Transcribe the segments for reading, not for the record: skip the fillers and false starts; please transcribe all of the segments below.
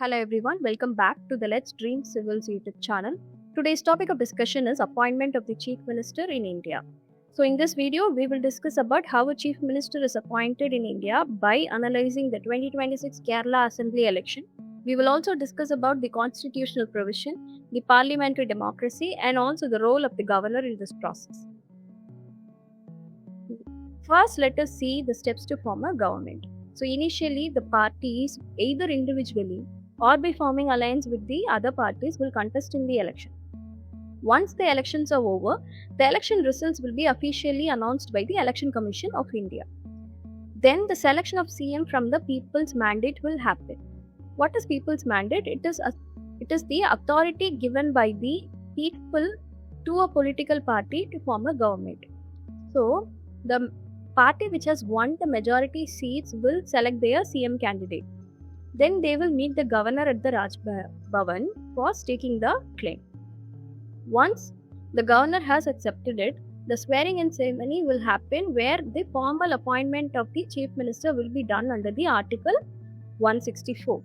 Hello everyone, welcome back to the Let's Dream Civils YouTube channel. Today's topic of discussion is appointment of the Chief Minister in India. So in this video, we will discuss about how a Chief Minister is appointed in India by analyzing the 2026 Kerala Assembly election. We will also discuss about the constitutional provision, the parliamentary democracy and also the role of the governor in this process. First, let us see the steps to form a government. So initially, the parties, either individually or by forming alliance with the other parties, will contest in the election. Once the elections are over, the election results will be officially announced by the Election Commission of India. Then the selection of CM from the people's mandate will happen. What is people's mandate? It is the authority given by the people to a political party to form a government. So the party which has won the majority seats will select their CM candidate. Then they will meet the governor at the Raj Bhavan for staking the claim. Once the governor has accepted it, the swearing-in ceremony will happen where the formal appointment of the Chief Minister will be done under the Article 164.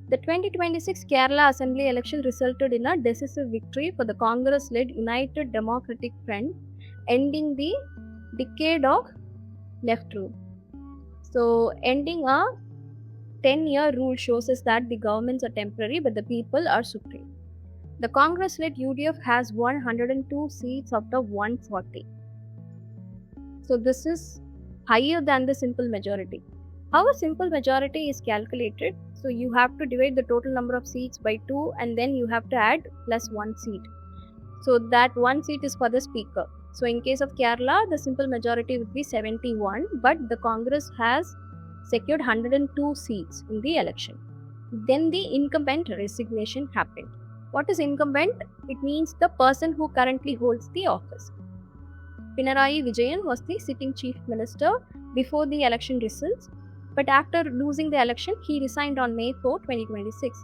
The 2026 Kerala Assembly election resulted in a decisive victory for the Congress-led United Democratic Front, ending the decade of left rule. So, ending a 10-year rule shows us that the governments are temporary but the people are supreme. The Congress-led UDF has won 102 seats out of 140. So, this is higher than the simple majority. How a simple majority is calculated? So, you have to divide the total number of seats by 2 and then you have to add plus 1 seat. So, that 1 seat is for the speaker. So, in case of Kerala, the simple majority would be 71, but the Congress has secured 102 seats in the election. Then the incumbent resignation happened. What is incumbent? It means the person who currently holds the office. Pinarayi Vijayan was the sitting chief minister before the election results, but after losing the election, he resigned on May 4, 2026.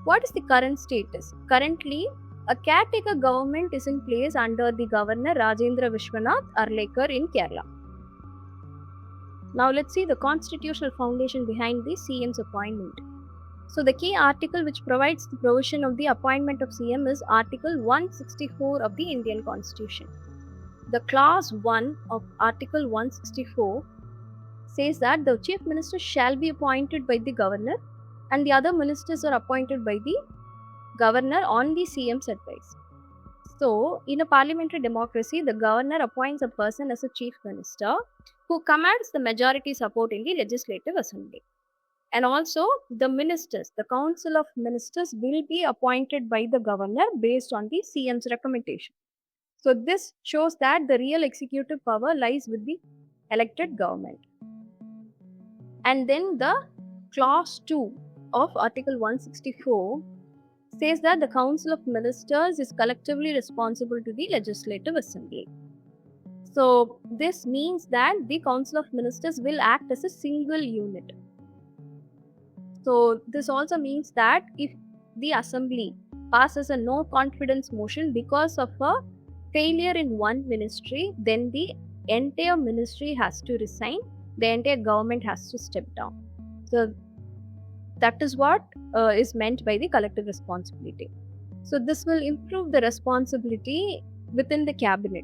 What is the current status? Currently, a caretaker government is in place under the governor Rajendra Vishwanath Arlekar in Kerala. Now let's see the constitutional foundation behind the CM's appointment. So the key article which provides the provision of the appointment of CM is Article 164 of the Indian Constitution. The clause 1 of Article 164 says that the Chief Minister shall be appointed by the governor and the other ministers are appointed by the governor on the CM's advice. So, in a parliamentary democracy, the governor appoints a person as a chief minister who commands the majority support in the legislative assembly. And also, the ministers, the council of ministers will be appointed by the governor based on the CM's recommendation. So, this shows that the real executive power lies with the elected government. And then the clause 2 of Article 164 says that the Council of Ministers is collectively responsible to the Legislative Assembly. So, this means that the Council of Ministers will act as a single unit. So, this also means that if the Assembly passes a no confidence motion because of a failure in one ministry, then the entire ministry has to resign, the entire government has to step down. So, that is what is meant by the collective responsibility. So this will improve the responsibility within the cabinet.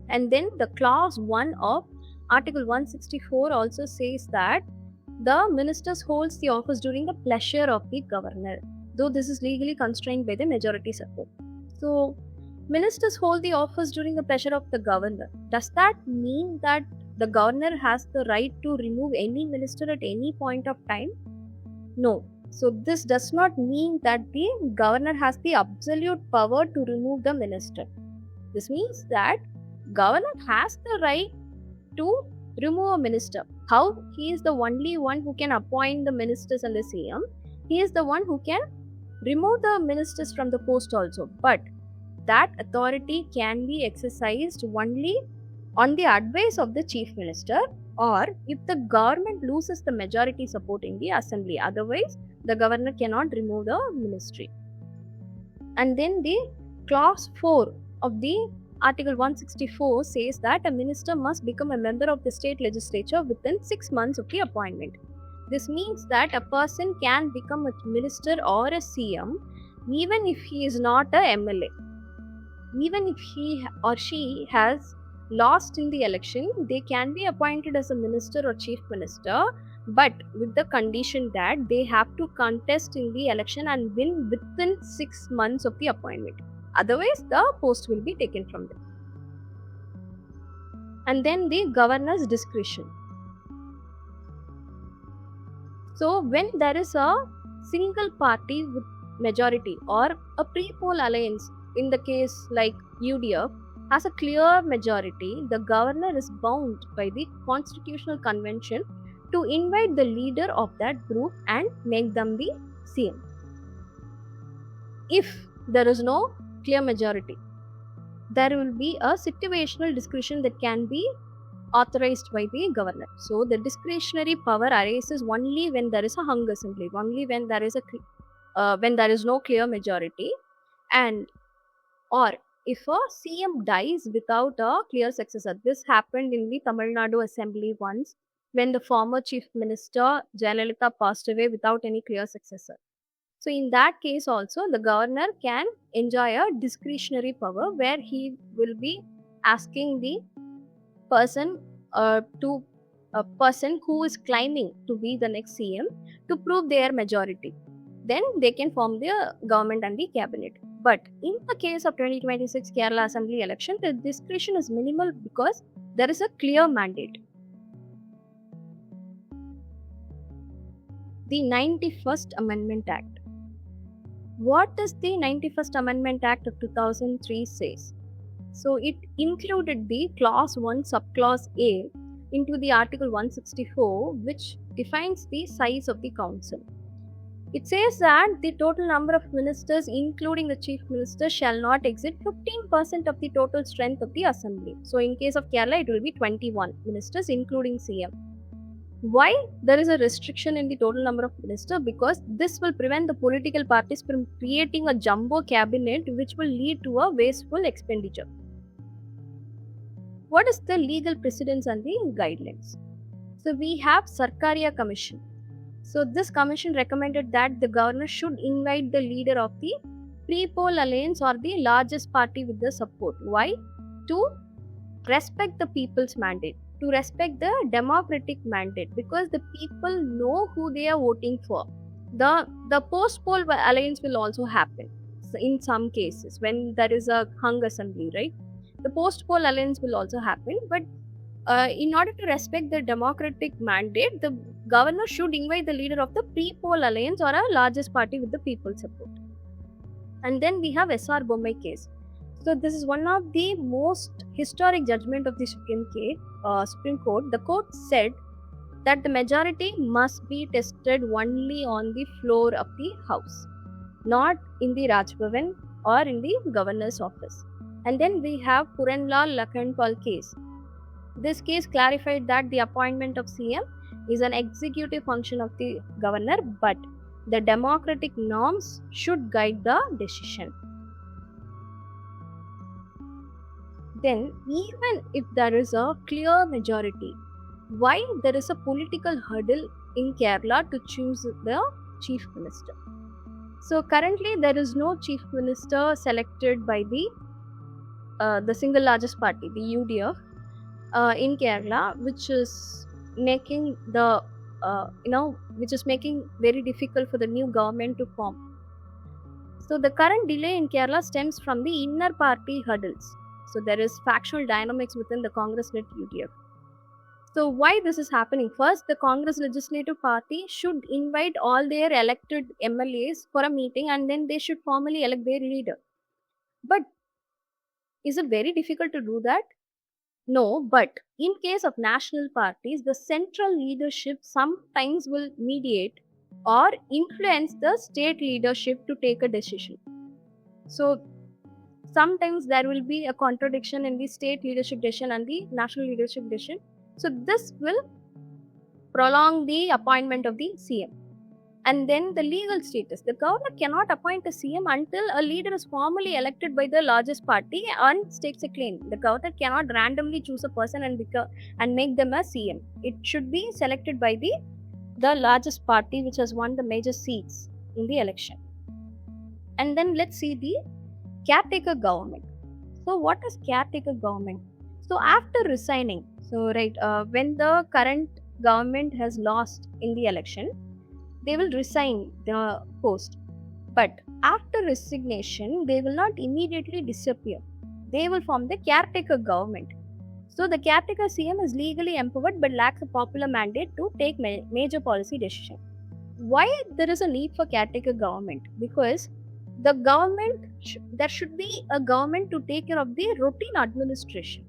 And then the clause 1 of Article 164 also says that the ministers holds the office during the pleasure of the governor, though this is legally constrained by the majority support. So ministers hold the office during the pleasure of the governor. Does that mean that the governor has the right to remove any minister at any point of time? No. So this does not mean that the governor has the absolute power to remove the minister. This means that governor has the right to remove a minister. How? He is the only one who can appoint the ministers and the CM. He is the one who can remove the ministers from the post also. But that authority can be exercised only on the advice of the chief minister, or if the government loses the majority support in the assembly. Otherwise, the governor cannot remove the ministry. And then the clause 4 of the Article 164 says that a minister must become a member of the state legislature within 6 months of the appointment. This means that a person can become a minister or a CM even if he is not a MLA. Even if he or she has lost in the election, they can be appointed as a minister or chief minister, but with the condition that they have to contest in the election and win within 6 months of the appointment. Otherwise, the post will be taken from them. And then the governor's discretion. So when there is a single party with majority or a pre-poll alliance, in the case like UDF, has a clear majority, the governor is bound by the constitutional convention to invite the leader of that group and make them the CM. If there is no clear majority, there will be a situational discretion that can be authorized by the governor. So the discretionary power arises only when there is a hung assembly, only when there is when there is no clear majority, and or if a CM dies without a clear successor. This happened in the Tamil Nadu assembly once when the former chief minister Jayalalitha passed away without any clear successor. So in that case also, the governor can enjoy a discretionary power where he will be asking the person to a person who is claiming to be the next CM to prove their majority. Then they can form the government and the cabinet. But in the case of 2026 Kerala Assembly election, the discretion is minimal because there is a clear mandate. The 91st Amendment Act. What does the 91st Amendment Act of 2003 says? So it included the clause 1 subclause A into the article 164, which defines the size of the council. It says that the total number of ministers, including the chief minister, shall not exceed 15% of the total strength of the assembly. So in case of Kerala, it will be 21 ministers, including CM. Why there is a restriction in the total number of ministers? Because this will prevent the political parties from creating a jumbo cabinet which will lead to a wasteful expenditure. What is the legal precedence and the guidelines? So we have Sarkaria Commission. So this commission recommended that the governor should invite the leader of the pre-poll alliance or the largest party with the support. Why? To respect the people's mandate, to respect the democratic mandate, because the people know who they are voting for. The post-poll alliance will also happen in some cases when there is a hung assembly, right? The post-poll alliance will also happen, but in order to respect the democratic mandate, the governor should invite the leader of the pre-poll alliance or a largest party with the people's support. And then we have SR Bommai case. So this is one of the most historic judgment of the Supreme Court. The court said that the majority must be tested only on the floor of the house, not in the Raj Bhavan or in the governor's office. And then we have Puranlal Lakhanpal case. This case clarified that the appointment of CM is an executive function of the governor, but the democratic norms should guide the decision. Then, even if there is a clear majority, why there is a political hurdle in Kerala to choose the chief minister? So currently there is no chief minister selected by the single largest party, the UDF, in Kerala, which is making very difficult for the new government to form. So the current delay in Kerala stems from the inner party hurdles. So there is factional dynamics within the Congress-led UDF. So why this is happening? First, the Congress Legislative Party should invite all their elected MLAs for a meeting and then they should formally elect their leader. But is it very difficult to do that? No, but in case of national parties, the central leadership sometimes will mediate or influence the state leadership to take a decision. So sometimes there will be a contradiction in the state leadership decision and the national leadership decision. So this will prolong the appointment of the CM. And then the legal status. The governor cannot appoint a CM until a leader is formally elected by the largest party and stakes a claim. The governor cannot randomly choose a person and make them a CM. It should be selected by the the largest party which has won the major seats in the election. And then let's see the caretaker government. So what is caretaker government? So after resigning, when the current government has lost in the election, they will resign the post. But after resignation, they will not immediately disappear. They will form the caretaker government. So the caretaker CM is legally empowered but lacks a popular mandate to take major policy decision. Why there is a need for caretaker government? Because the government, there should be a government to take care of the routine administration.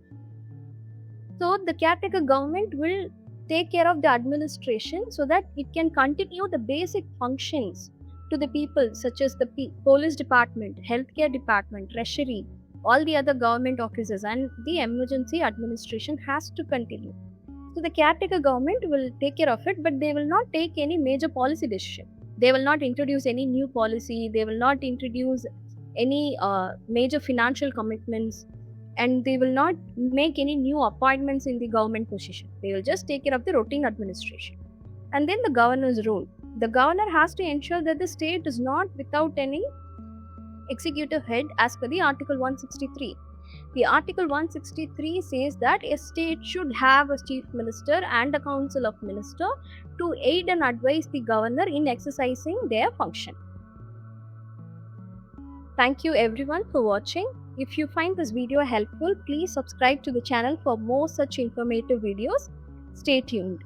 So the caretaker government will take care of the administration so that it can continue the basic functions to the people, such as the police department, healthcare department, treasury, all the other government offices, and the emergency administration has to continue. So the caretaker government will take care of it, but they will not take any major policy decision. They will not introduce any new policy. They will not introduce any major financial commitments, and they will not make any new appointments in the government position. They will just take care of the routine administration. And then the governor's role. The governor has to ensure that the state is not without any executive head as per the Article 163. The Article 163 says that a state should have a chief minister and a council of ministers to aid and advise the governor in exercising their function. Thank you everyone for watching. If you find this video helpful, please subscribe to the channel for more such informative videos. Stay tuned.